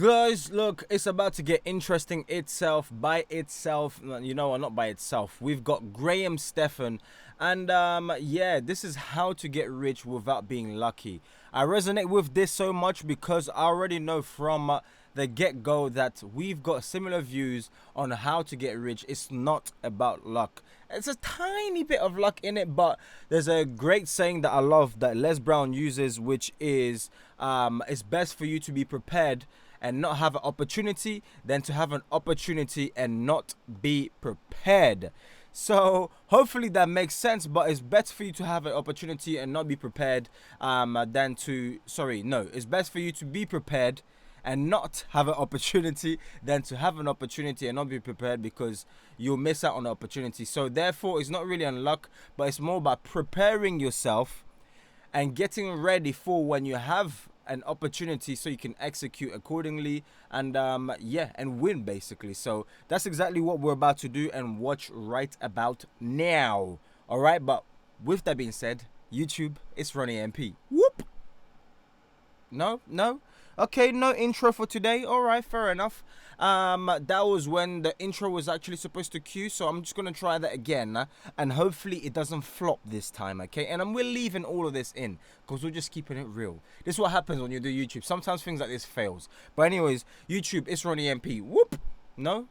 Guys, look, it's about to get interesting itself by itself. You know, not by itself. We've got Graham Stephan, and yeah, this is how to get rich without being lucky. I resonate with this so much because I already know from the get-go that we've got similar views on how to get rich. It's not about luck. It's a tiny bit of luck in it, but there's a great saying that I love that Les Brown uses, which is it's best for you to be prepared and not have an opportunity than to have an opportunity and not be prepared. So hopefully that makes sense, but it's better for you to have an opportunity and not be prepared than to, it's best for you to be prepared and not have an opportunity than to have an opportunity and not be prepared, because you'll miss out on the opportunity. So therefore, it's not really on luck, but it's more about preparing yourself and getting ready for when you have an opportunity so you can execute accordingly and yeah, and win basically. So that's exactly what we're about to do and watch right about now. All right, but with that being said, YouTube, it's Ronnie MP. Whoop. No. Okay, no intro for today. All right, fair enough. That was when the intro was actually supposed to cue, so I'm just gonna try that again, and hopefully it doesn't flop this time, okay? And we're leaving all of this in because we're just keeping it real. This is what happens when you do YouTube. Sometimes things like this fails. But anyways, YouTube, it's Ronnie MP. Whoop. No.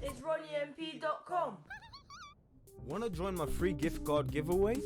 It's RonnieMP.com. Want to join my free gift card giveaway?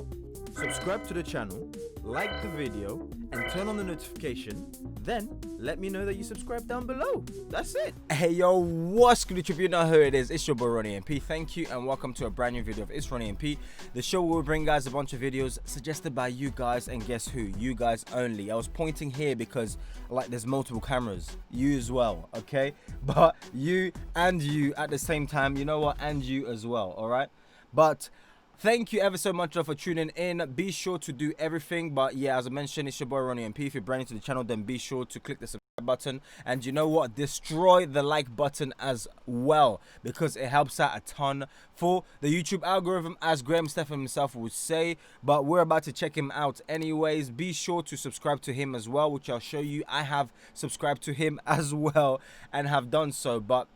Subscribe to the channel, like the video, and turn on the notification. Then let me know that you subscribe down below. That's it. Hey yo, what's good YouTube? You know who it is. It's your boy Ronnie MP. Thank you and welcome to a brand new video of It's Ronnie MP. The show will bring guys a bunch of videos suggested by you guys, and guess who? You guys only. I was pointing here because like there's multiple cameras. You as well, okay? But you and you at the same time. You know what? And you as well, all right? But thank you ever so much for tuning in. Be sure to do everything. But yeah, as I mentioned, it's your boy Ronnie MP. If you're brand new to the channel, then be sure to click the subscribe button. And you know what? Destroy the like button as well, because it helps out a ton for the YouTube algorithm, as Graham Stephan himself would say. But we're about to check him out anyways. Be sure to subscribe to him as well, which I'll show you. I have subscribed to him as well and have done so. But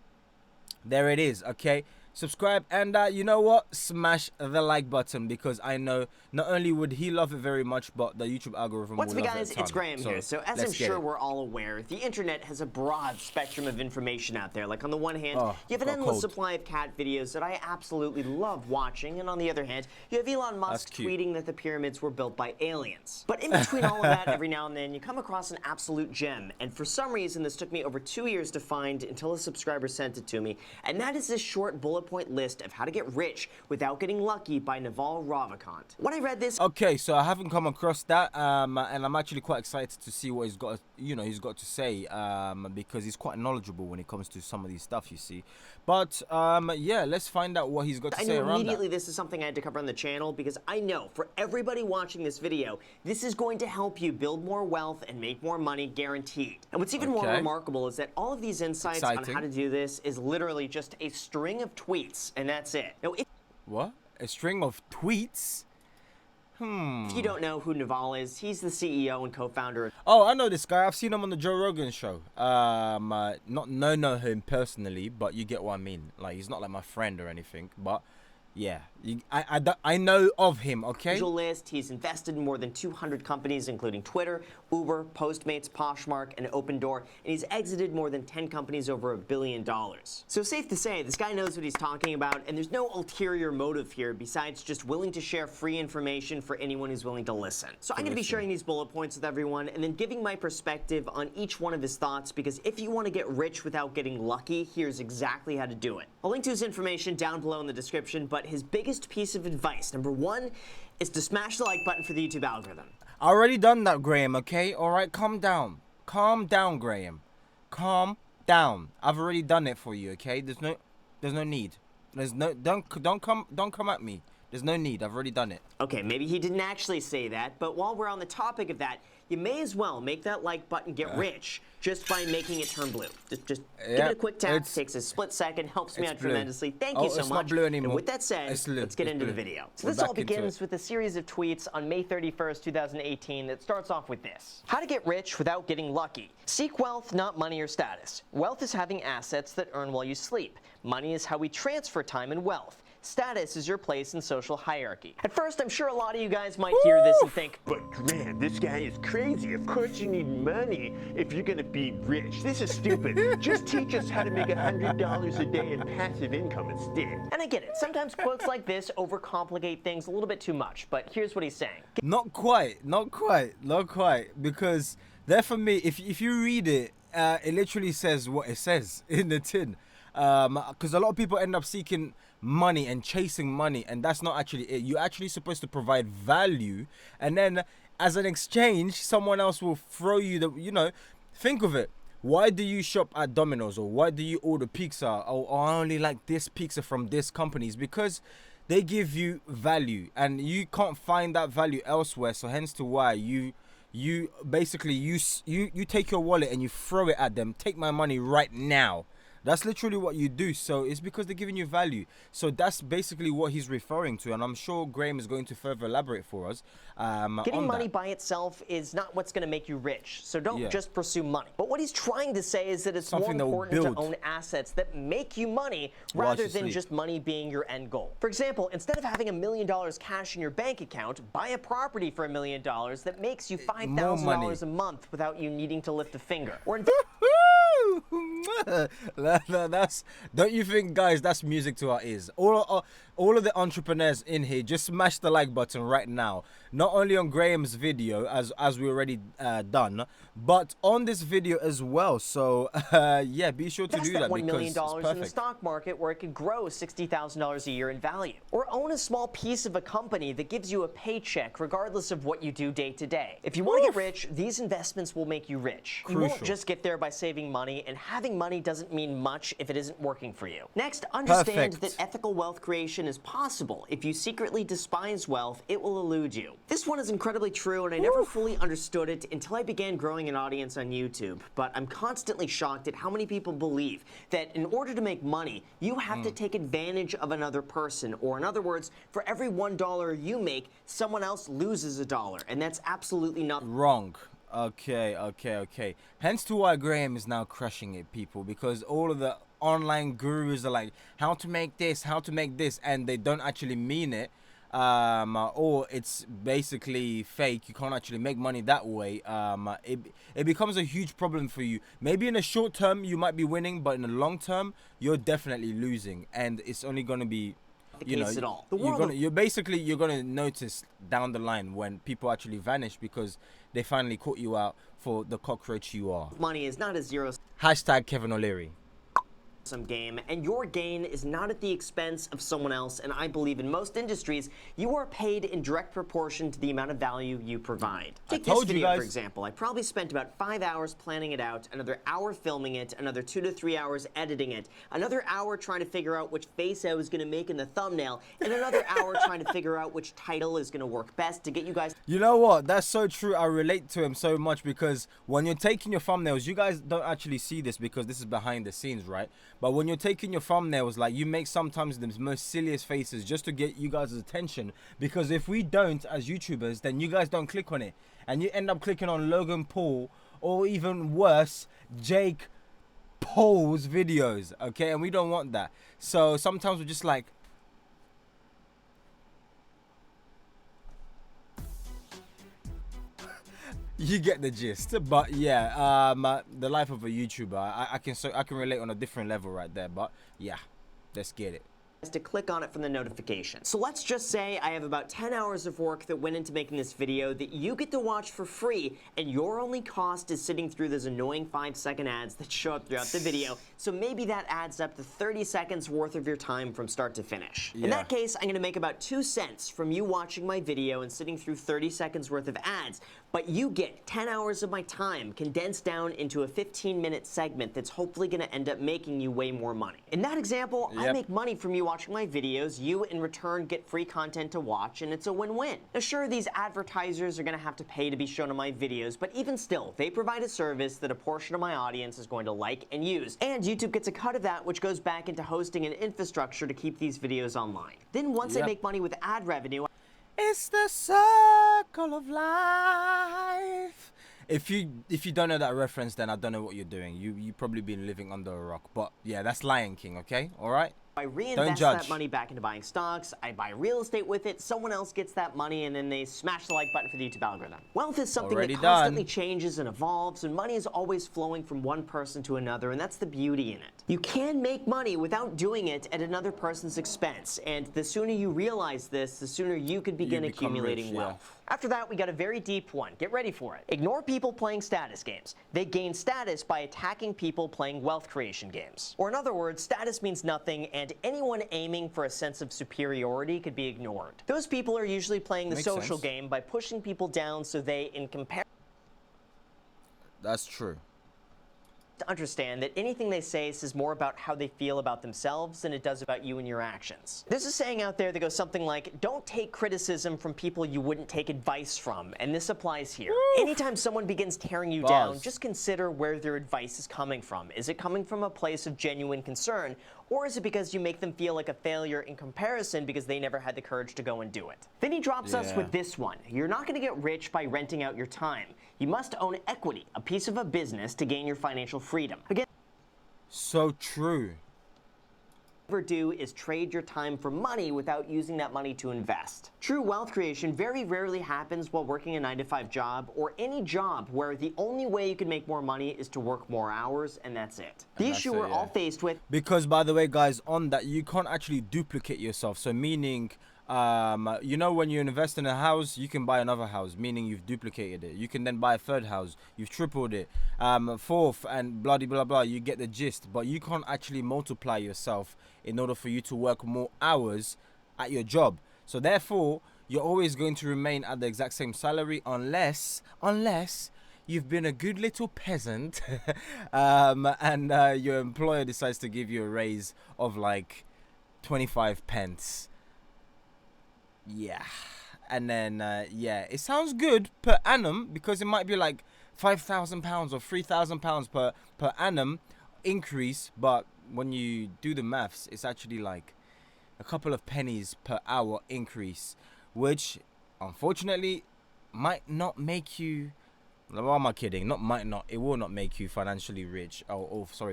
there it is, okay? Subscribe, and you know what, smash the like button, because I know not only would he love it very much, but the YouTube algorithm will love it a ton. What's up, guys? It's Graham here. So as I'm sure we're all aware, the internet has a broad spectrum of information out there. Like on the one hand, you have an endless supply of cat videos that I absolutely love watching, and on the other hand, you have Elon Musk tweeting that the pyramids were built by aliens. But in between all of that, every now and then you come across an absolute gem, and for some reason this took me over 2 years to find until a subscriber sent it to me, and that is this short bullet point list of how to get rich without getting lucky by Naval Ravikant. When I read this, okay, so I haven't come across that, and I'm actually quite excited to see what he's got, to say, because he's quite knowledgeable when it comes to some of these stuff, you see. But yeah, let's find out what he's got to say around that. Immediately, this is something I had to cover on the channel, because I know for everybody watching this video, this is going to help you build more wealth and make more money, guaranteed. And what's even more remarkable is that all of these insights on how to do this is literally just a string of tweets, and that's it. Now, what? A string of tweets? If you don't know who Naval is, he's the CEO and co-founder of... Oh, I know this guy. I've seen him on the Joe Rogan show. Not know him personally, but you get what I mean. Like, he's not like my friend or anything, but yeah, I know of him, okay? List. He's invested in more than 200 companies, including Twitter, Uber, Postmates, Poshmark, and Opendoor, and he's exited more than 10 companies over $1 billion. So safe to say, this guy knows what he's talking about, and there's no ulterior motive here besides just willing to share free information for anyone who's willing to listen. So I'm going to be sharing these bullet points with everyone, and then giving my perspective on each one of his thoughts, because if you want to get rich without getting lucky, here's exactly how to do it. I'll link to his information down below in the description, but his biggest piece of advice, number one, is to smash the like button for the YouTube algorithm. I already done that, Graham, okay? All right, calm down. Calm down, Graham. Calm down. I've already done it for you, okay? There's no need. Don't come at me. There's no need. I've already done it. Okay, maybe he didn't actually say that, but while we're on the topic of that, you may as well make that like button get rich. just by making it turn blue. Just give it a quick tap, takes a split second, helps me out tremendously. Thank you so it's much. not blue anymore. And with that said, let's get into the video. So this all begins with a series of tweets on May 31st, 2018 that starts off with this. How to get rich without getting lucky. Seek wealth, not money or status. Wealth is having assets that earn while you sleep. Money is how we transfer time and wealth. Status is your place in social hierarchy. At first, I'm sure a lot of you guys might hear this and think, but man, this guy is crazy. Of course you need money if you're gonna be rich. This is stupid. Just teach us how to make $100 a day in passive income instead. And I get it. Sometimes quotes like this overcomplicate things a little bit too much, but here's what he's saying. Not quite, because there for me, if you read it, it literally says what it says in the tin. Because a lot of people end up seeking money and chasing money, and that's not actually it. You're actually supposed to provide value, and then as an exchange, someone else will throw you the, think of it. Why do you shop at Domino's, or why do you order pizza, or I only like this pizza from this company? It's because they give you value, and you can't find that value elsewhere. So hence to why you basically you take your wallet and you throw it at them. Take my money right now. That's literally what you do. So it's because they're giving you value. So that's basically what he's referring to, and I'm sure Graham is going to further elaborate for us. Getting money by itself is not what's going to make you rich. So don't just pursue money. But what he's trying to say is that it's more important to own assets that make you money rather than just money being your end goal. For example, instead of having $1 million cash in your bank account, buy a property for $1 million that makes you $5,000 a month without you needing to lift a finger. Or don't you think, guys, that's music to our ears? All of the entrepreneurs in here, just smash the like button right now. Not only on Graham's video, as we already done, but on this video as well. So yeah, be sure to do that $1 million because it's perfect. in the stock market where it could grow $60,000 a year in value. Or own a small piece of a company that gives you a paycheck regardless of what you do day to day. If you want to get rich, these investments will make you rich. You won't just get there by saving money, and having money doesn't mean much if it isn't working for you. Next, understand that ethical wealth creation is possible. If you secretly despise wealth, it will elude you. This one is incredibly true, and I never fully understood it until I began growing an audience on YouTube. But I'm constantly shocked at how many people believe that in order to make money, you have to take advantage of another person. Or in other words, for every $1 you make, someone else loses $1. And that's absolutely not wrong. Okay. Hence to why Graham is now crushing it, people, because all of the online gurus are like, how to make this, and they don't actually mean it. Or it's basically fake. You can't actually make money that way. It becomes a huge problem for you. Maybe in the short term you might be winning, but in the long term you're definitely losing, and it's only going to be at all. You're gonna notice down the line when people actually vanish because they finally caught you out for the cockroach you are. Money is not a zero Hashtag Kevin O'Leary. game, and your gain is not at the expense of someone else. And I believe in most industries, you are paid in direct proportion to the amount of value you provide. Take this video, for example. I probably spent about 5 hours planning it out, another hour filming it, another 2 to 3 hours editing it, another hour trying to figure out which face I was going to make in the thumbnail, and another hour trying to figure out which title is going to work best to get you guys. You know what? That's so true. I relate to him so much because when you're taking your thumbnails, you guys don't actually see this because this is behind the scenes, right? But when you're taking your thumbnails, like, you make sometimes the most silliest faces just to get you guys' attention, because if we don't as YouTubers, then you guys don't click on it, and you end up clicking on Logan Paul, or even worse, Jake Paul's videos, okay? And we don't want that. So sometimes we're just like, you get the gist. But yeah, the life of a YouTuber, I can relate on a different level right there. But yeah, let's get it. To click on it from the notification. So let's just say I have about 10 hours of work that went into making this video that you get to watch for free, and your only cost is sitting through those annoying 5-second ads that show up throughout the video. So maybe that adds up to 30 seconds worth of your time from start to finish. Yeah. In that case, I'm going to make about 2 cents from you watching my video and sitting through 30 seconds worth of ads. but you get 10 hours of my time condensed down into a 15-minute segment that's hopefully going to end up making you way more money. In that example, I make money from you watching my videos, you in return get free content to watch, and it's a win-win. Now sure, these advertisers are going to have to pay to be shown in my videos, but even still, they provide a service that a portion of my audience is going to like and use, and YouTube gets a cut of that, which goes back into hosting and infrastructure to keep these videos online. Then once I make money with ad revenue, it's the circle of life. If you don't know that reference, then I don't know what you're doing. You probably been living under a rock. But yeah, that's Lion King, okay? All right? I reinvest that money back into buying stocks, I buy real estate with it, someone else gets that money, and then they smash the like button for the YouTube algorithm. Wealth is something that constantly changes and evolves, and money is always flowing from one person to another, and that's the beauty in it. You can make money without doing it at another person's expense, and the sooner you realize this, the sooner you could begin accumulating wealth. After that, we got a very deep one. Get ready for it. Ignore people playing status games. They gain status by attacking people playing wealth creation games. Or in other words, status means nothing, and anyone aiming for a sense of superiority could be ignored. Those people are usually playing the social game by pushing people down so they, in comparison... That's true. To understand that anything they say says more about how they feel about themselves than it does about you and your actions. There's a saying out there that goes something like, don't take criticism from people you wouldn't take advice from, and this applies here. Anytime someone begins tearing you down, just consider where their advice is coming from. Is it coming from a place of genuine concern, or is it because you make them feel like a failure in comparison because they never had the courage to go and do it? Then he drops us with this one. You're not going to get rich by renting out your time. You must own equity, a piece of a business, to gain your financial freedom. Again, so true. What you never do is trade your time for money without using that money to invest. True wealth creation very rarely happens while working a 9-to-5 job or any job where the only way you can make more money is to work more hours, and that's it. The issue we're all faced with... Because, by the way, guys, on that, you can't actually duplicate yourself. So meaning... you know, when you invest in a house, you can buy another house, meaning you've duplicated it. You can then buy a third house, you've tripled it, fourth, and blah blah blah. You get the gist. But you can't actually multiply yourself in order for you to work more hours at your job. So therefore, you're always going to remain at the exact same salary unless you've been a good little peasant and your employer decides to give you a raise of like 25 pence. Yeah, and then it sounds good per annum because it might be like £5,000 or £3,000 per annum increase, but when you do the maths, it's actually like a couple of pennies per hour increase, which unfortunately might not make you... Why am I kidding? Not might not. It will not make you financially rich.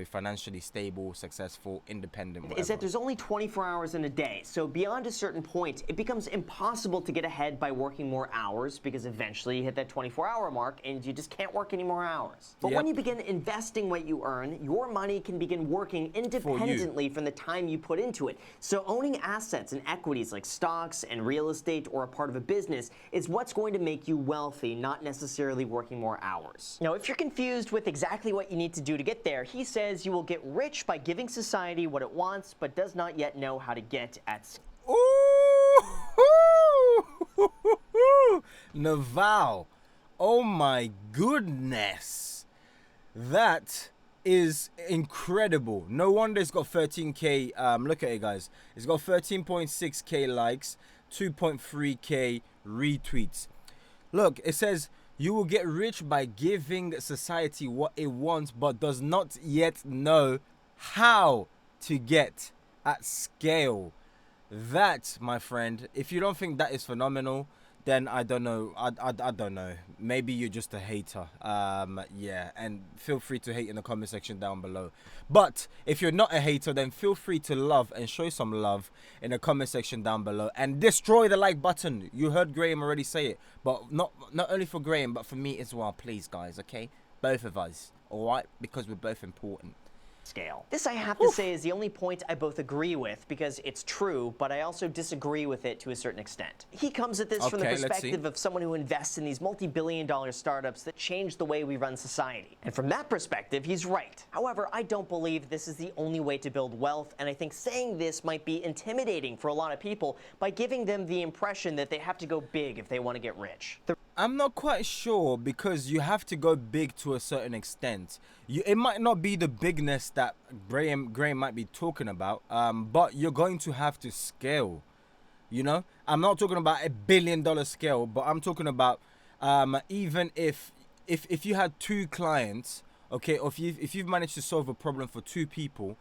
Financially stable, successful, independent, whatever. Is that there's only 24 hours in a day. So beyond a certain point, it becomes impossible to get ahead by working more hours because eventually you hit that 24-hour mark and you just can't work any more hours. But when you begin investing what you earn, your money can begin working independently from the time you put into it. So owning assets and equities like stocks and real estate or a part of a business is what's going to make you wealthy, not necessarily working more hours. Now, if you're confused with exactly what you need to do to get there, he says you will get rich by giving society what it wants, but does not yet know how to get at scale. Ooh! Naval. Oh my goodness. That is incredible. No wonder it's got 13k. Look at it, guys. It's got 13.6k likes, 2.3k retweets. Look, it says... You will get rich by giving society what it wants, but does not yet know how to get at scale. That, my friend, if you don't think that is phenomenal, then I don't know. I don't know. Maybe you're just a hater. And feel free to hate in the comment section down below. But if you're not a hater, then feel free to love and show some love in the comment section down below and destroy the like button. You heard Graham already say it, but not only for Graham, but for me as well. Please, guys, okay? Both of us, all right? Because we're both important. Scale. This, I have to say, is the only point I both agree with because it's true, but I also disagree with it to a certain extent. He comes at this from the perspective of someone who invests in these multi-billion-dollar startups that change the way we run society. And from that perspective, he's right. However, I don't believe this is the only way to build wealth, and I think saying this might be intimidating for a lot of people by giving them the impression that they have to go big if they want to get rich. I'm not quite sure because you have to go big to a certain extent. It might not be the bigness that Graham might be talking about, but you're going to have to scale. You know, I'm not talking about $1 billion scale, but I'm talking about even if you had 2 clients, okay, or if you've managed to solve a problem for 2 people,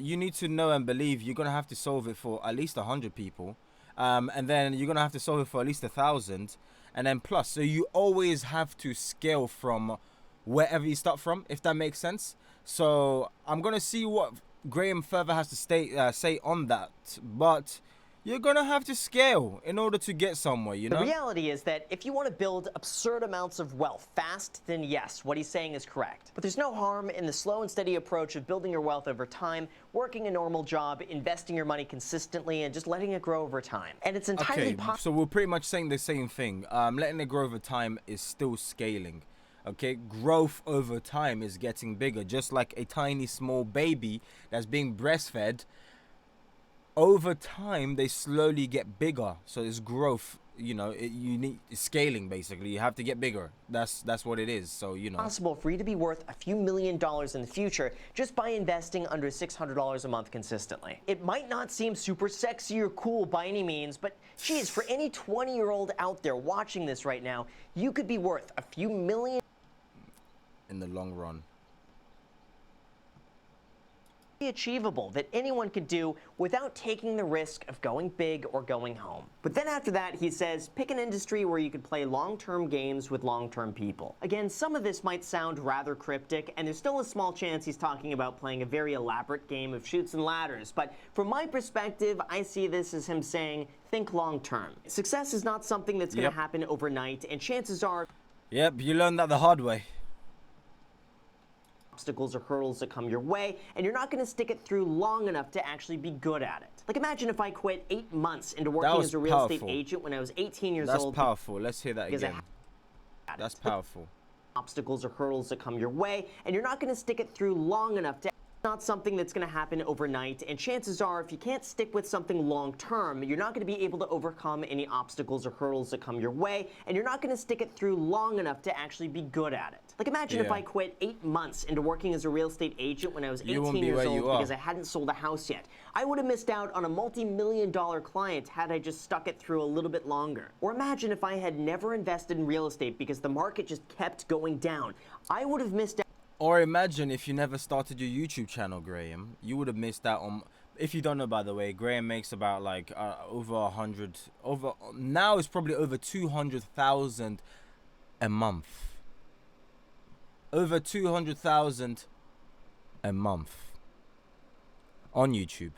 you need to know and believe you're gonna have to solve it for at least 100 people, and then you're gonna have to solve it for at least 1,000, and then plus. So you always have to scale from wherever you start from, if that makes sense. So I'm gonna see what Graham further has to say on that, but you're gonna have to scale in order to get somewhere, you know? The reality is that if you want to build absurd amounts of wealth fast, then yes, what he's saying is correct. But there's no harm in the slow and steady approach of building your wealth over time, working a normal job, investing your money consistently, and just letting it grow over time. And it's entirely possible. So we're pretty much saying the same thing. Letting it grow over time is still scaling. Okay, growth over time is getting bigger, just like a tiny small baby that's being breastfed. Over time they slowly get bigger, so it's growth. You know, you need scaling. Basically, you have to get bigger. That's what it is. So, you know, Possible for you to be worth a few $1,000,000 in the future just by investing under $600 a month consistently. It might not seem super sexy or cool by any means, but geez, for any 20-year-old out there watching this right now, you could be worth a few million in the long run. achievable that anyone could do without taking the risk of going big or going home. But then after that, he says, pick an industry where you could play long-term games with long-term people. Again, some of this might sound rather cryptic, and there's still a small chance he's talking about playing a very elaborate game of chutes and ladders, but from my perspective, I see this as him saying, think long-term. Success is not something that's going to happen overnight, and chances are Yep, you learned that the hard way. Obstacles or hurdles that come your way, and you're not going to stick it through long enough to actually be good at it. Like, imagine if I quit 8 months into working as a real estate agent when I was 18 years old. That's powerful. Let's hear that again. That's powerful. Obstacles or hurdles that come your way, and you're not going to stick it through long enough to not something that's going to happen overnight, and chances are if you can't stick with something long term, you're not going to be able to overcome any obstacles or hurdles that come your way, and you're not going to stick it through long enough to actually be good at it. Like, imagine if I quit 8 months into working as a real estate agent when I was 18 years old because I hadn't sold a house yet. I would have missed out on a multi-million-dollar client had I just stuck it through a little bit longer. Or imagine if I had never invested in real estate because the market just kept going down. I would have missed out. Or imagine if you never started your YouTube channel, Graham. You would have missed out on. If you don't know, by the way, Graham makes about like over 100. Now it's probably over 200,000 a month. Over 200,000 a month on YouTube.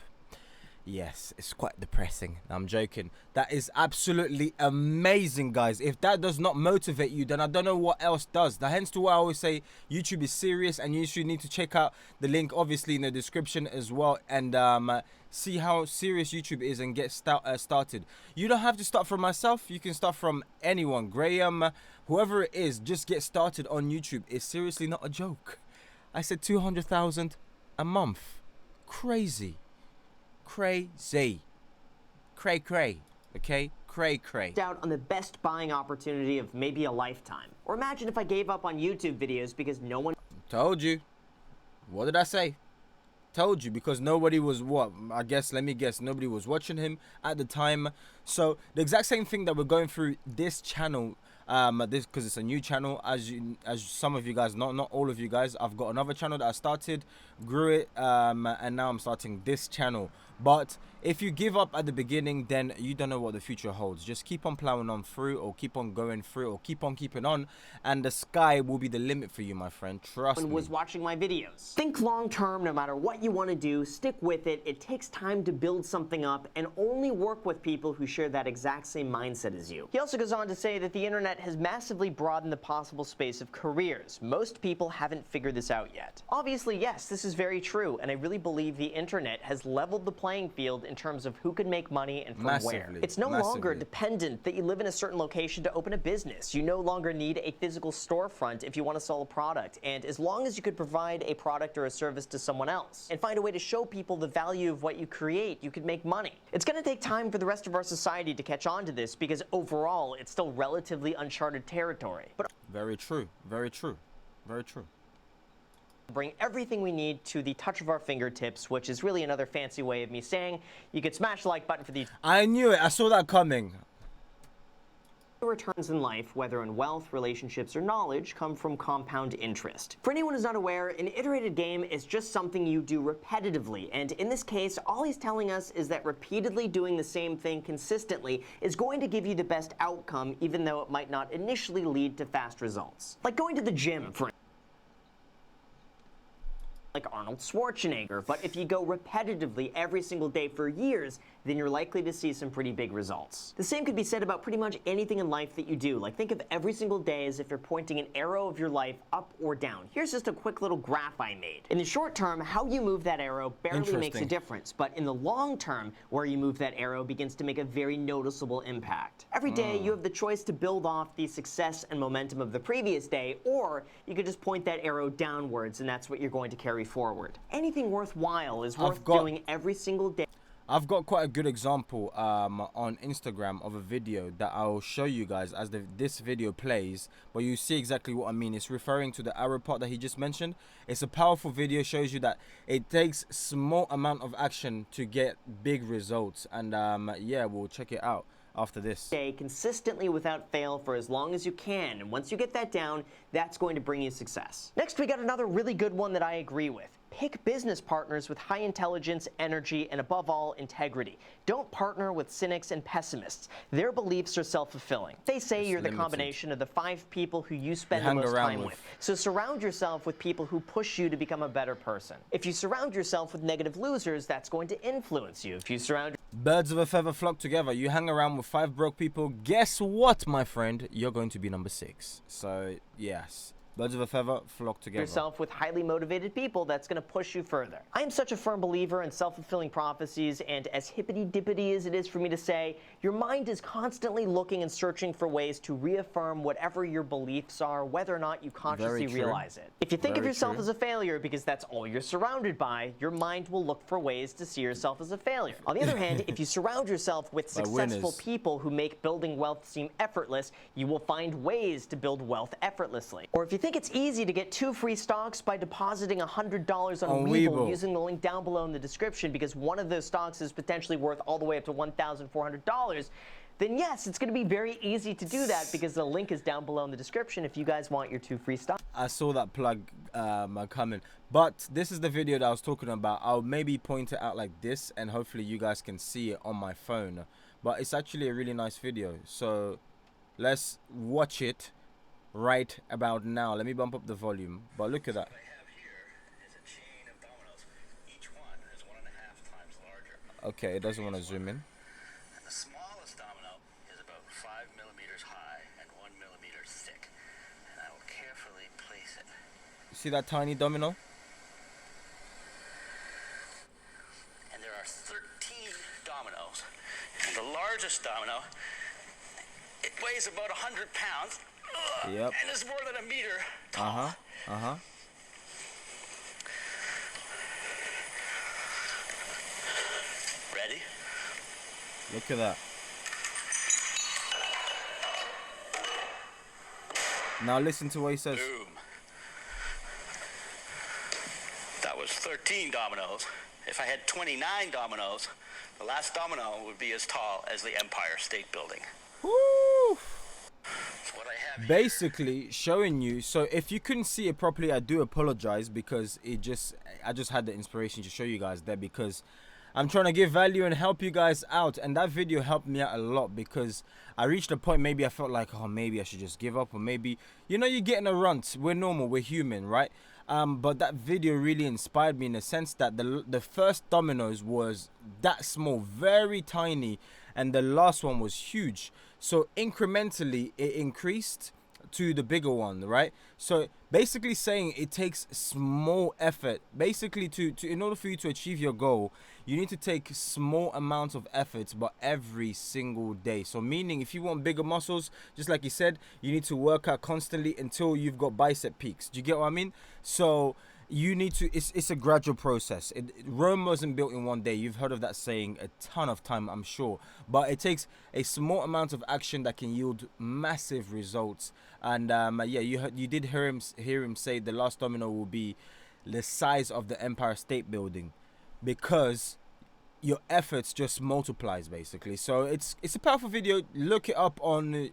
Yes, it's quite depressing. I'm joking. That is absolutely amazing, guys. If that does not motivate you, then I don't know what else does. Hence to why I always say YouTube is serious, and you should need to check out the link, obviously, in the description as well, and see how serious YouTube is and get started. You don't have to start from myself. You can start from anyone. Graham, whoever it is, just get started on YouTube. It's seriously not a joke. I said 200,000 a month. Crazy. Crazy. Cray, okay? Cray. Out on the best buying opportunity of maybe a lifetime. Or imagine if I gave up on YouTube videos because no one. Told you. What did I say? Told you, because nobody was let me guess, nobody was watching him at the time. So the exact same thing that we're going through this channel, because it's a new channel, as some of you guys, not all of you guys. I've got another channel that I started, grew it, and now I'm starting this channel. But if you give up at the beginning, then you don't know what the future holds. Just keep on plowing on through, or keep on going through, or keep on keeping on, and the sky will be the limit for you, my friend. Trust me. Was watching my videos. Think long term, no matter what you want to do, stick with it. It takes time to build something up, and only work with people who share that exact same mindset as you. He also goes on to say that the internet has massively broadened the possible space of careers. Most people haven't figured this out yet. Obviously, yes, this is very true, and I really believe the internet has leveled the playing playing field in terms of who can make money and from where. Massively, It's no longer massively. dependent that you live in a certain location to open a business. You no longer need a physical storefront if you want to sell a product. And as long as you could provide a product or a service to someone else and find a way to show people the value of what you create, you could make money. It's going to take time for the rest of our society to catch on to this because overall it's still relatively uncharted territory. But Very true. Very true. Very true. bring everything we need to the touch of our fingertips, which is really another fancy way of me saying you could smash the like button for these I knew it. I saw that coming. returns in life, whether in wealth, relationships, or knowledge, come from compound interest. For anyone who's not aware, an iterated game is just something you do repetitively, and in this case, all he's telling us is that repeatedly doing the same thing consistently is going to give you the best outcome, even though it might not initially lead to fast results. Like going to the gym, for like Arnold Schwarzenegger, but if you go repetitively every single day for years, then you're likely to see some pretty big results. The same could be said about pretty much anything in life that you do. Like think of every single day as if you're pointing an arrow of your life up or down. Here's just a quick little graph I made. In the short term, how you move that arrow barely makes a Interesting. difference, but in the long term, where you move that arrow begins to make a very noticeable impact. Every day, you have the choice to build off the success and momentum of the previous day, or you could just point that arrow downwards, and that's what you're going to carry forward. Anything worthwhile is worth doing every single day. I've got quite a good example on Instagram of a video that I'll show you guys as this video plays, but you see exactly what I mean. It's referring to the arrow part that he just mentioned. It's a powerful video, shows you that it takes small amount of action to get big results, and yeah, we'll check it out after this. Stay consistently without fail for as long as you can, and once you get that down, that's going to bring you success. Next, we got another really good one that I agree with. Pick business partners with high intelligence, energy, and above all, integrity. Don't partner with cynics and pessimists. Their beliefs are self-fulfilling. They say you're the limited. combination of the 5 people who you spend the hang most around time with. with. So surround yourself with people who push you to become a better person. If you surround yourself with negative losers, that's going to influence you. If you surround Birds of a feather flock together. You hang around with 5 broke people, guess what, my friend? You're going to be number 6. So yes, birds of a feather flock together. yourself with highly motivated people, that's going to push you further. I am such a firm believer in self-fulfilling prophecies, and as hippity-dippity as it is for me to say, your mind is constantly looking and searching for ways to reaffirm whatever your beliefs are, whether or not you consciously Very true. realize it. If you think of Very yourself true. as a failure because that's all you're surrounded by, your mind will look for ways to see yourself as a failure. On the other hand, if you surround yourself with By successful winners. people who make building wealth seem effortless, you will find ways to build wealth effortlessly. Or if you think it's easy to get 2 free stocks by depositing $100 on On Webull Webull. using the link down below in the description because one of those stocks is potentially worth all the way up to $1,400, then yes, it's going to be very easy to do that because the link is down below in the description if you guys want your 2 free stocks. I saw that plug coming, but this is the video that I was talking about. I'll maybe point it out like this, and hopefully you guys can see it on my phone. But it's actually a really nice video, so let's watch it right about now. Let me bump up the volume. But look at that. What I have here is a chain of dominoes. Each one is 1.5 times larger. Okay, it doesn't want to zoom in. And the smallest domino is about 5 millimeters high and 1 millimeter thick. And I will carefully place it. You see that tiny domino? And there are 13 dominoes. And the largest domino, it weighs about 100 pounds. Yep. And is more than a meter tall. Ready? Look at that. Now listen to what he says. Boom. That was 13 dominoes. If I had 29 dominoes, the last domino would be as tall as the Empire State Building. Woo! What I have Basically showing you, so if you couldn't see it properly, I do apologize, because I just had the inspiration to show you guys there, because I'm trying to give value and help you guys out, and that video helped me out a lot, because I reached a point, maybe I felt like, oh, maybe I should just give up, or maybe, you know, you're getting a runt. We're normal, we're human, right? But that video really inspired me in the sense that the first dominoes was that small, very tiny, and the last one was huge. So incrementally it increased, to the bigger one, right? So basically saying it takes small effort. Basically to in order for you to achieve your goal, you need to take small amounts of efforts, but every single day. So meaning if you want bigger muscles, just like you said, you need to work out constantly until you've got bicep peaks. Do you get what I mean? So you need to, it's a gradual process. Rome wasn't built in one day. You've heard of that saying a ton of time, I'm sure, but it takes a small amount of action that can yield massive results. And yeah, you did hear him say the last domino will be the size of the Empire State Building, because your efforts just multiplies basically. So it's a powerful video. Look it up on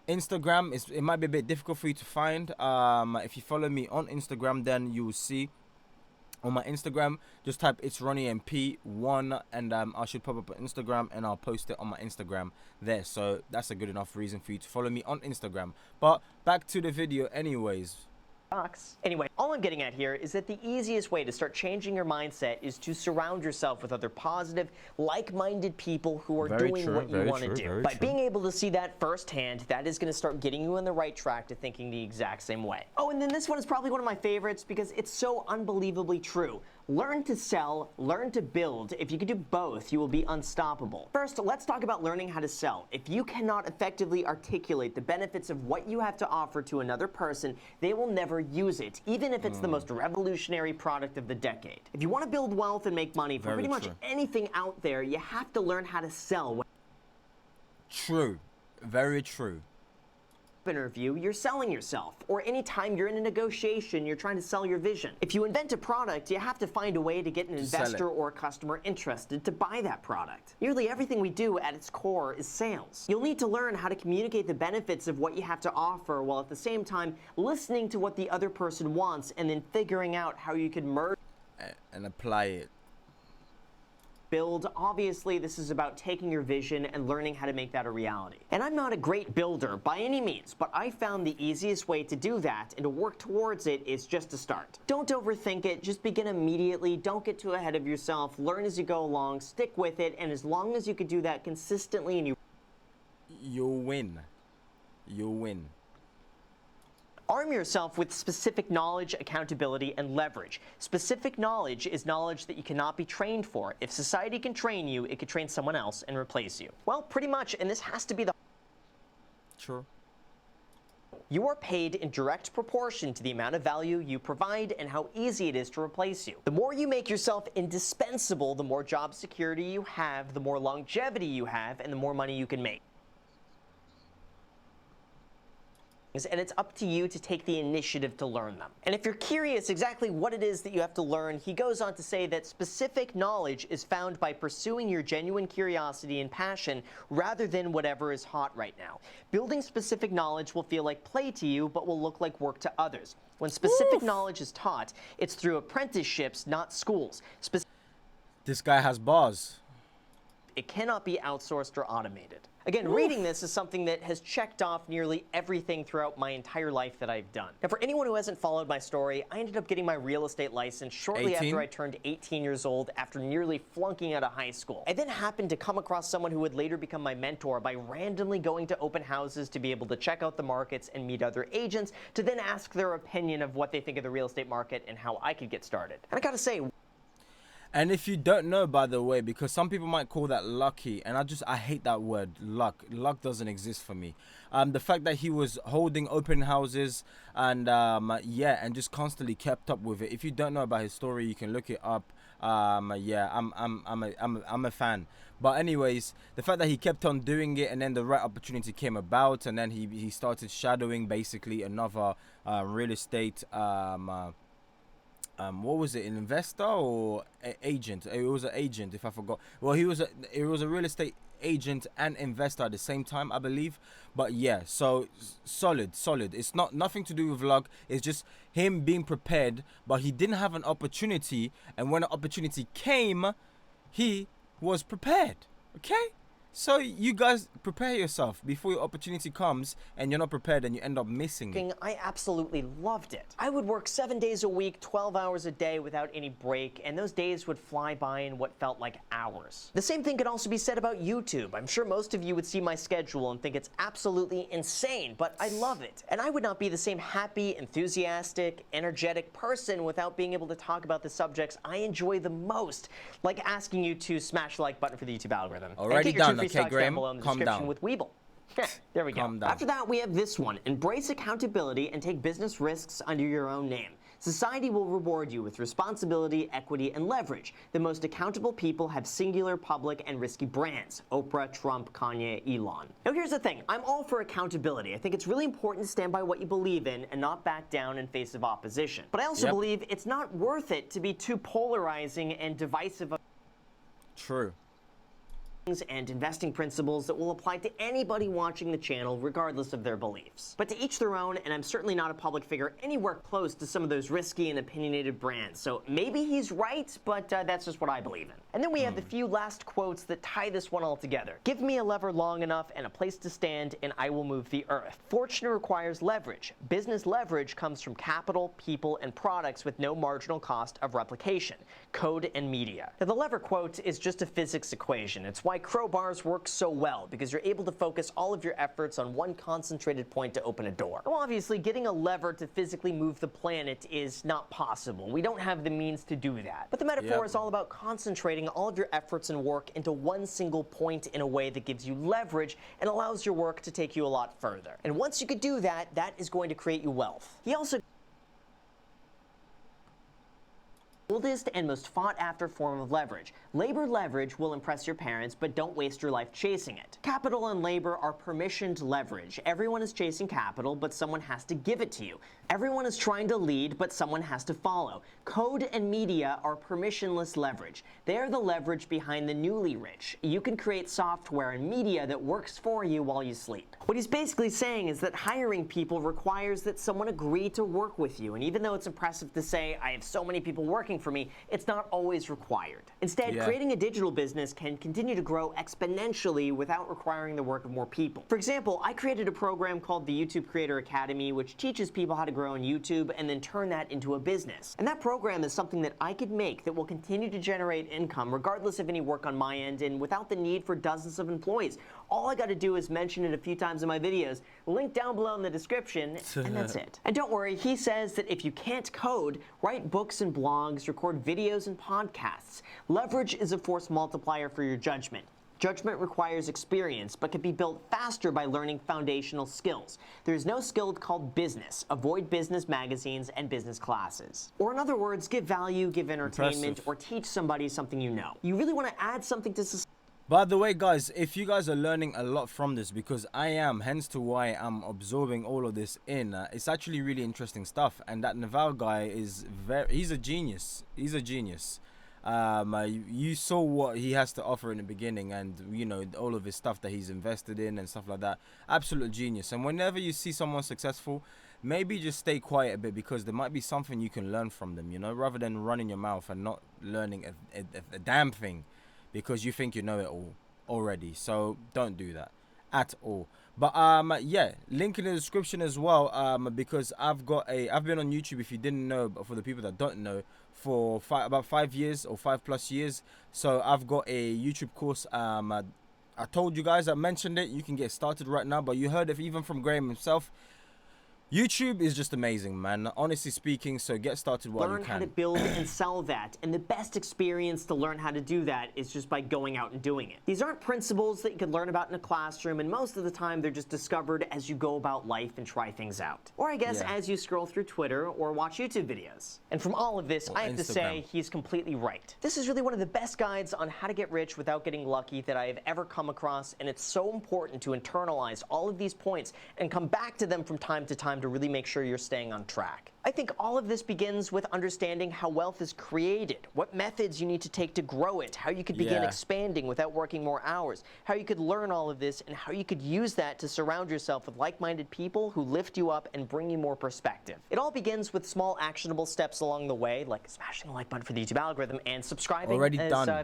Instagram. It might be a bit difficult for you to find. If you follow me on Instagram, then you will see on my Instagram, just type it's Ronnie MP1, and I should pop up on Instagram, and I'll post it on my Instagram there. So that's a good enough reason for you to follow me on Instagram. But back to the video anyways. Anyway, all I'm getting at here is that the easiest way to start changing your mindset is to surround yourself with other positive, like-minded people who are doing what you want to do. By being able to see that firsthand, that is going to start getting you on the right track to thinking the exact same way. Oh, and then this one is probably one of my favorites because it's so unbelievably true. Learn to sell, learn to build. If you can do both, you will be unstoppable. First, let's talk about learning how to sell. If you cannot effectively articulate the benefits of what you have to offer to another person, they will never use it, even if it's the most revolutionary product of the decade. If you want to build wealth and make money from pretty much anything out there, you have to learn how to sell. True. Very true. Interview, you're selling yourself, or anytime you're in a negotiation, you're trying to sell your vision. If you invent a product, you have to find a way to get an investor or a customer interested to buy that product. Nearly everything we do at its core is sales. You'll need to learn how to communicate the benefits of what you have to offer, while at the same time listening to what the other person wants and then figuring out how you can merge and apply it. Build. Obviously, this is about taking your vision and learning how to make that a reality. And I'm not a great builder by any means, but I found the easiest way to do that and to work towards it is just to start. Don't overthink it, just begin immediately, don't get too ahead of yourself, learn as you go along, stick with it, and as long as you can do that consistently and you'll win. You'll win. Arm yourself with specific knowledge, accountability, and leverage. Specific knowledge is knowledge that you cannot be trained for. If society can train you, it could train someone else and replace you. Well, pretty much, and this has to be the... True. You are paid in direct proportion to the amount of value you provide and how easy it is to replace you. The more you make yourself indispensable, the more job security you have, the more longevity you have, and the more money you can make. And it's up to you to take the initiative to learn them. And if you're curious exactly what it is that you have to learn, he goes on to say that specific knowledge is found by pursuing your genuine curiosity and passion rather than whatever is hot right now. Building specific knowledge will feel like play to you, but will look like work to others. When specific knowledge is taught, it's through apprenticeships, not schools. This guy has bars. It cannot be outsourced or automated. Again, reading this is something that has checked off nearly everything throughout my entire life that I've done. Now, for anyone who hasn't followed my story, I ended up getting my real estate license shortly after I turned 18 years old after nearly flunking out of high school. I then happened to come across someone who would later become my mentor by randomly going to open houses to be able to check out the markets and meet other agents to then ask their opinion of what they think of the real estate market and how I could get started. And I gotta say, and if you don't know, by the way, because some people might call that lucky, and I hate that word, luck. Luck doesn't exist for me. The fact that he was holding open houses and yeah, and just constantly kept up with it. If you don't know about his story, you can look it up. Yeah, I'm a fan. But anyways, the fact that he kept on doing it, and then the right opportunity came about, and then he started shadowing basically another real estate what was it, an investor or agent? It was an agent, if I forgot. Well, it was a real estate agent and investor at the same time, I believe. But yeah, so solid. It's nothing to do with luck. It's just him being prepared, but he didn't have an opportunity, and when an opportunity came, he was prepared. Okay, So you guys prepare yourself before your opportunity comes, and you're not prepared, and you end up missing it. I absolutely loved it. I would work 7 days a week, 12 hours a day without any break, and those days would fly by in what felt like hours. The same thing could also be said about YouTube. I'm sure most of you would see my schedule and think it's absolutely insane, but I love it. And I would not be the same happy, enthusiastic, energetic person without being able to talk about the subjects I enjoy the most, like asking you to smash the like button for the YouTube algorithm. Already done, okay, Graham? Calm down. With Weeble. There we go. Calm down. After that, we have this one. Embrace accountability and take business risks under your own name. Society will reward you with responsibility, equity, and leverage. The most accountable people have singular, public, and risky brands. Oprah, Trump, Kanye, Elon. Now here's the thing. I'm all for accountability. I think it's really important to stand by what you believe in and not back down in face of opposition. But I also believe it's not worth it to be too polarizing and divisive. True. And investing principles that will apply to anybody watching the channel regardless of their beliefs. But to each their own, and I'm certainly not a public figure anywhere close to some of those risky and opinionated brands. So maybe he's right, but that's just what I believe in. And then we have the few last quotes that tie this one all together. Give me a lever long enough and a place to stand, and I will move the earth. Fortune requires leverage. Business leverage comes from capital, people, and products with no marginal cost of replication. Code and media. Now the lever quote is just a physics equation. It's why crowbars work so well, because you're able to focus all of your efforts on one concentrated point to open a door. Well, obviously, getting a lever to physically move the planet is not possible. We don't have the means to do that. But the metaphor is all about concentrating all of your efforts and work into one single point in a way that gives you leverage and allows your work to take you a lot further. And once you could do that, that is going to create you wealth. He also oldest and most fought after form of leverage. Labor leverage will impress your parents, but don't waste your life chasing it. Capital and labor are permissioned leverage. Everyone is chasing capital, but someone has to give it to you. Everyone is trying to lead, but someone has to follow. Code and media are permissionless leverage. They are the leverage behind the newly rich. You can create software and media that works for you while you sleep. What he's basically saying is that hiring people requires that someone agree to work with you. And even though it's impressive to say, I have so many people working for me, it's not always required. Instead, creating a digital business can continue to grow exponentially without requiring the work of more people. For example, I created a program called the YouTube Creator Academy, which teaches people how to grow on YouTube and then turn that into a business. And that program is something that I could make that will continue to generate income regardless of any work on my end and without the need for dozens of employees. All I got to do is mention it a few times in my videos, link down below in the description, and that's it. And don't worry, he says that if you can't code, write books and blogs, record videos and podcasts. Leverage is a force multiplier for your judgment. Judgment requires experience, but can be built faster by learning foundational skills. There's no skill called business. Avoid business magazines and business classes. Or in other words, give value, give entertainment, or teach somebody something you know. You really want to add something to society. By the way, guys, if you guys are learning a lot from this, because I am, hence to why I'm absorbing all of this in, it's actually really interesting stuff. And that Naval guy is he's a genius. He's a genius. You saw what he has to offer in the beginning, and you know, all of his stuff that he's invested in and stuff like that. Absolute genius. And whenever you see someone successful, maybe just stay quiet a bit, because there might be something you can learn from them, you know, rather than running your mouth and not learning a damn thing because you think you know it all already. So don't do that at all. But yeah, link in the description as well, because I've been on YouTube, if you didn't know, but for the people that don't know, for about 5 years or 5+ years. So I've got a YouTube course. I told you guys, I mentioned it, you can get started right now, but you heard it even from Graham himself. YouTube is just amazing, man, honestly speaking, so get started while you can. Learn how to build and sell that, and the best experience to learn how to do that is just by going out and doing it. These aren't principles that you could learn about in a classroom, and most of the time they're just discovered as you go about life and try things out. Or I guess as you scroll through Twitter or watch YouTube videos. And from all of this, I have to say, he's completely right. This is really one of the best guides on how to get rich without getting lucky that I have ever come across, and it's so important to internalize all of these points and come back to them from time to time to really make sure you're staying on track. I think all of this begins with understanding how wealth is created, what methods you need to take to grow it, how you could begin expanding without working more hours, how you could learn all of this, and how you could use that to surround yourself with like-minded people who lift you up and bring you more perspective. It all begins with small actionable steps along the way, like smashing the like button for the YouTube algorithm and subscribing if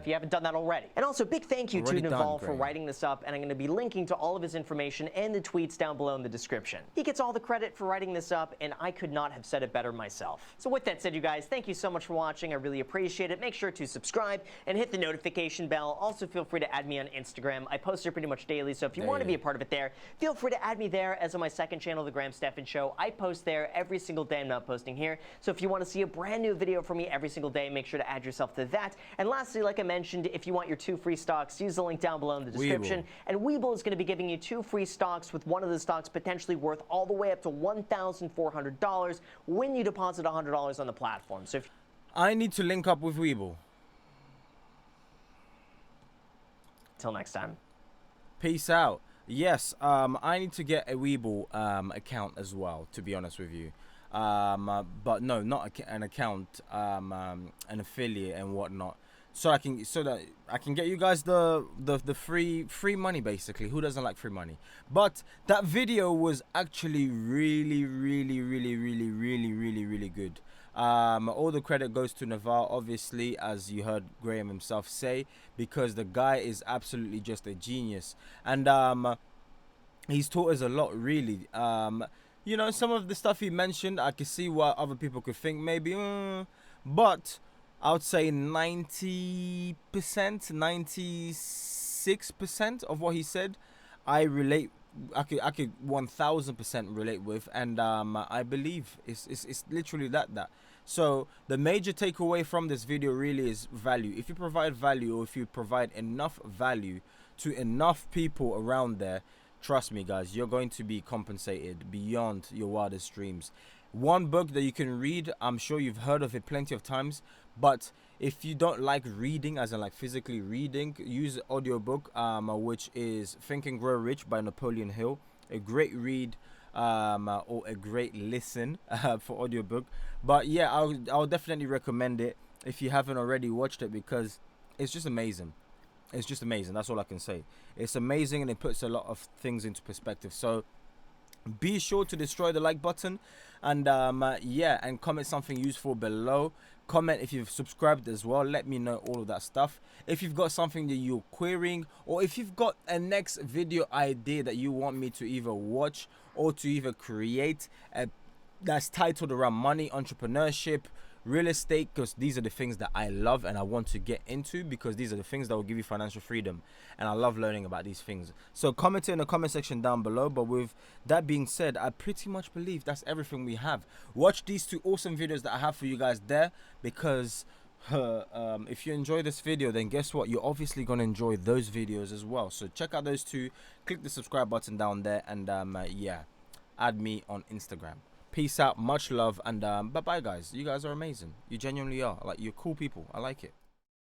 you haven't done that already. And also, big thank you to Naval for writing this up, and I'm going to be linking to all of his information and the tweets down below in the description. He gets all the credit for writing this up, and I could not have said it better myself. So with that said, you guys, thank you so much for watching. I really appreciate it. Make sure to subscribe and hit the notification bell. Also, feel free to add me on Instagram. I post there pretty much daily, so if you want to be a part of it there, feel free to add me there. As on my second channel, The Graham Stephan Show, I post there every single day. I'm not posting here. So if you want to see a brand new video from me every single day, make sure to add yourself to that. And lastly, like I mentioned, if you want your 2 free stocks, use the link down below in the description. And Webull is going to be giving you 2 free stocks, with one of the stocks potentially worth all the way up to $1,400 when you deposit $100 on the platform. So if I need to link up with Webull. Till next time. Peace out. Yes, I need to get a Webull account as well, to be honest with you. But no, not an account, an affiliate and whatnot. So that I can get you guys the free money, basically. Who doesn't like free money? But that video was actually really good. All the credit goes to Naval, obviously, as you heard Graham himself say, because the guy is absolutely just a genius, and he's taught us a lot, really. You know, some of the stuff he mentioned, I could see what other people could think maybe, but I would say 90%, 96% of what he said, I relate. I could 1000% relate with, and I believe it's literally that. So the major takeaway from this video really is value. If you provide value, or if you provide enough value to enough people around there, trust me, guys, you're going to be compensated beyond your wildest dreams. One book that you can read, I'm sure you've heard of it plenty of times, but if you don't like reading, as in like physically reading, use audiobook, which is Think and Grow Rich by Napoleon Hill. A great read, or a great listen for audiobook. But yeah, I'll definitely recommend it if you haven't already watched it, because it's just amazing. It's just amazing. That's all I can say. It's amazing, and it puts a lot of things into perspective. So be sure to destroy the like button, and yeah, and comment something useful below. Comment if you've subscribed as well. Let me know all of that stuff. If you've got something that you're querying, or if you've got a next video idea that you want me to either watch or to either create, that's titled around money, entrepreneurship, real estate, because these are the things that I love and I want to get into, because these are the things that will give you financial freedom, and I love learning about these things. So comment it in the comment section down below. But with that being said, I pretty much believe that's everything we have. Watch these 2 awesome videos that I have for you guys there, because if you enjoy this video, then guess what, you're obviously going to enjoy those videos as well. So check out those 2, click the subscribe button down there, and yeah, add me on Instagram. Peace out, much love, and bye bye, guys. You guys are amazing. You genuinely are. Like, you're cool people. I like it.